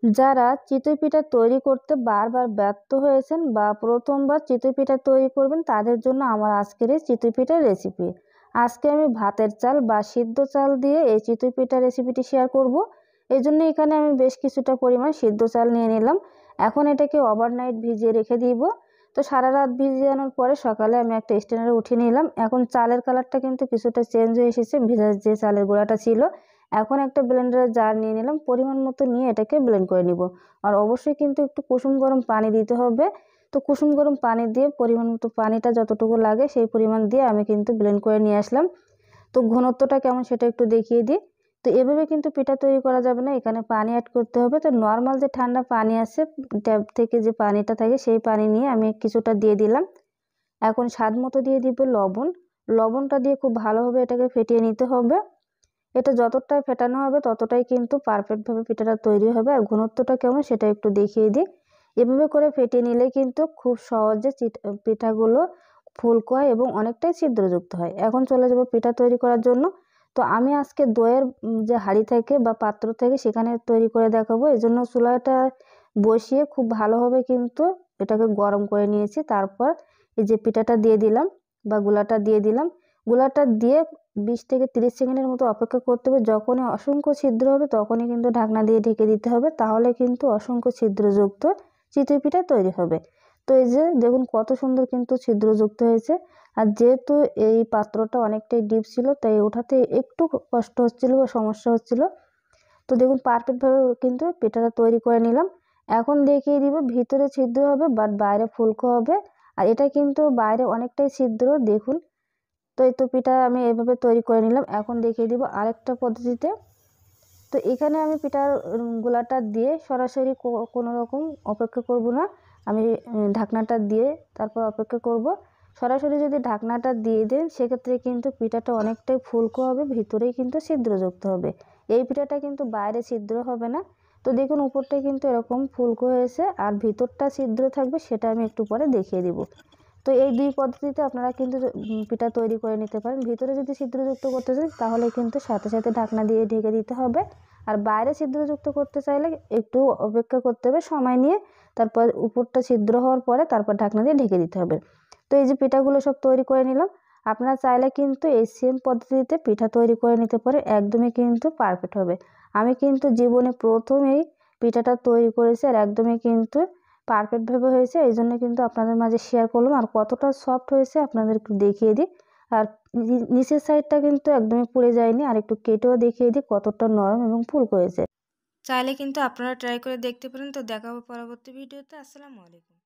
যারা চিতই পিঠা তৈরি করতে বারবার ব্যর্থ হয়েছেন বা প্রথমবার চিতই পিঠা তৈরি করবেন তাদের জন্য আমার আজকের এই চিতই পিঠার রেসিপি। আজকে আমি ভাতের চাল বা সিদ্ধ চাল দিয়ে এই চিতই পিঠা রেসিপিটি শেয়ার করব। এই জন্য এখানে আমি বেশ কিছুটা পরিমাণ সিদ্ধ চাল নিয়ে নিলাম। এখন এটাকে ওভারনাইট ভিজিয়ে রেখে দিব। তো সারা রাত ভিজিয়ে পরে সকালে আমি একটা স্ট্যান্ডারে উঠিয়ে নিলাম। এখন চালের কালারটা কিন্তু কিছুটা চেঞ্জ হয়ে এসেছে, ভিজা যে চালের গুঁড়াটা ছিল। এখন একটা ব্লেন্ডারের জার নিয়ে নিলাম, পরিমাণ মতো নিয়ে এটাকে ব্লেন্ড করে নিব। আর অবশ্যই কিন্তু একটু কুসুম গরম পানি দিতে হবে। তো কুসুম গরম পানি দিয়ে পরিমাণ মতো পানিটা যতটুকু লাগে সেই পরিমাণ দিয়ে আমি কিন্তু ব্লেন্ড করে নিয়ে আসলাম। তো ঘনত্বটা কেমন সেটা একটু দেখিয়ে দিই। তো এভাবে কিন্তু পিঠা তৈরি করা যাবে না, এখানে পানি অ্যাড করতে হবে। তো নর্মাল যে ঠান্ডা পানি আছে ট্যাপ থেকে যে পানিটা থাকে সেই পানি নিয়ে আমি কিছুটা দিয়ে দিলাম। এখন স্বাদ মতো দিয়ে দিব লবণ। লবণটা দিয়ে খুব ভালোভাবে এটাকে ফেটিয়ে নিতে হবে। এটা যতটাই ফেটানো হবে ততটাই কিন্তু পারফেক্টভাবে পিঠাটা তৈরি হবে। আর ঘনত্বটা কেমন সেটা একটু দেখিয়ে দিই। এভাবে করে ফেটিয়ে নিলে কিন্তু খুব সহজে পিঠাগুলো ফুলকো হয় এবং অনেকটাই ছিদ্রযুক্ত হয়। এখন চলে যাব পিঠা তৈরি করার জন্য। তো আমি আজকে দইয়ের যে হাঁড়ি থাকে বা পাত্র থাকে সেখানে তৈরি করে দেখাবো। এই জন্য চুলাটা বসিয়ে খুব ভালোভাবে কিন্তু এটাকে গরম করে নিয়েছি। তারপর এই যে পিঠাটা দিয়ে দিলাম বা গুলাটা দিয়ে দিলাম। গুলাটা দিয়ে 20 থেকে 30 সেকেন্ডের মতো অপেক্ষা করতে হবে। যখনই অসংখ্য ছিদ্র হবে তখনই কিন্তু ঢাকনা দিয়ে ঢেকে দিতে হবে, তাহলে কিন্তু অসংখ্য ছিদ্রযুক্ত চিতই পিঠা তৈরি হবে। তো এই যে দেখুন কত সুন্দর কিন্তু ছিদ্রযুক্ত হয়েছে। আর যেহেতু এই পাত্রটা অনেকটাই ডিপ ছিল তাই ওঠাতে একটু কষ্ট হচ্ছিল বা সমস্যা হচ্ছিল। তো দেখুন পারফেক্টভাবে কিন্তু পিঠাটা তৈরি করে নিলাম। এখন দেখিয়ে দিব ভিতরে ছিদ্র হবে বাট বাইরে ফুলকো হবে। আর এটা কিন্তু বাইরে অনেকটাই ছিদ্র দেখুন। তো এই তো পিঠা আমি এভাবে তৈরি করে নিলাম। এখন দেখিয়ে দিব আরেকটা পদ্ধতিতে। তো এখানে আমি পিঠার গোলাটা দিয়ে সরাসরি কোনো রকম অপেক্ষা করব না। আমি ঢাকনাটা দিয়ে তারপর অপেক্ষা করব। সরাসরি যদি ঢাকনাটা দিয়ে দেন সেক্ষেত্রে কিন্তু পিঠাটা অনেকটাই ফুলকো হবে, ভিতরেই কিন্তু ছিদ্রযুক্ত হবে। এই পিঠাটা কিন্তু বাইরে ছিদ্র হবে না। তো দেখুন উপরটাই কিন্তু এরকম ফুলকো হয়েছে আর ভিতরটা ছিদ্র থাকবে, সেটা আমি একটু পরে দেখিয়ে দিব। তো এই দুই পদ্ধতিতে আপনারা কিন্তু পিঠা তৈরি করে নিতে পারেন। ভিতরে যদি ছিদ্রযুক্ত করতে চান তাহলে কিন্তু সাথে সাথে ঢাকনা দিয়ে ঢেকে দিতে হবে। আর বাইরে ছিদ্রযুক্ত করতে চাইলে একটু অপেক্ষা করতে হবে সময় নিয়ে। তারপর উপরটা ছিদ্র হওয়ার পরে তারপর ঢাকনা দিয়ে ঢেকে দিতে হবে। তো এই যে পিঠাগুলো সব তৈরি করে নিলাম। আপনারা চাইলে কিন্তু এই সেম পদ্ধতিতে পিঠা তৈরি করে নিতে পারে, একদমই কিন্তু পারফেক্ট হবে। আমি কিন্তু জীবনে প্রথম এই পিঠাটা তৈরি করেছি আর একদমই কিন্তু পারফেক্টভাবে হয়েছে। এই জন্য কিন্তু আপনাদের মাঝে শেয়ার করলাম। আর কতটা সফট হয়েছে আপনাদের একটু দেখিয়ে দিই। আর নিচের সাইডটা কিন্তু একদমই পুড়ে যায়নি। আর একটু কেটেও দেখিয়ে দিই কতটা নরম এবং ফুলকো হয়েছে। চাইলে কিন্তু আপনারা ট্রাই করে দেখতে পারেন। তো দেখা হবে পরবর্তী ভিডিওতে। আসসালামু আলাইকুম।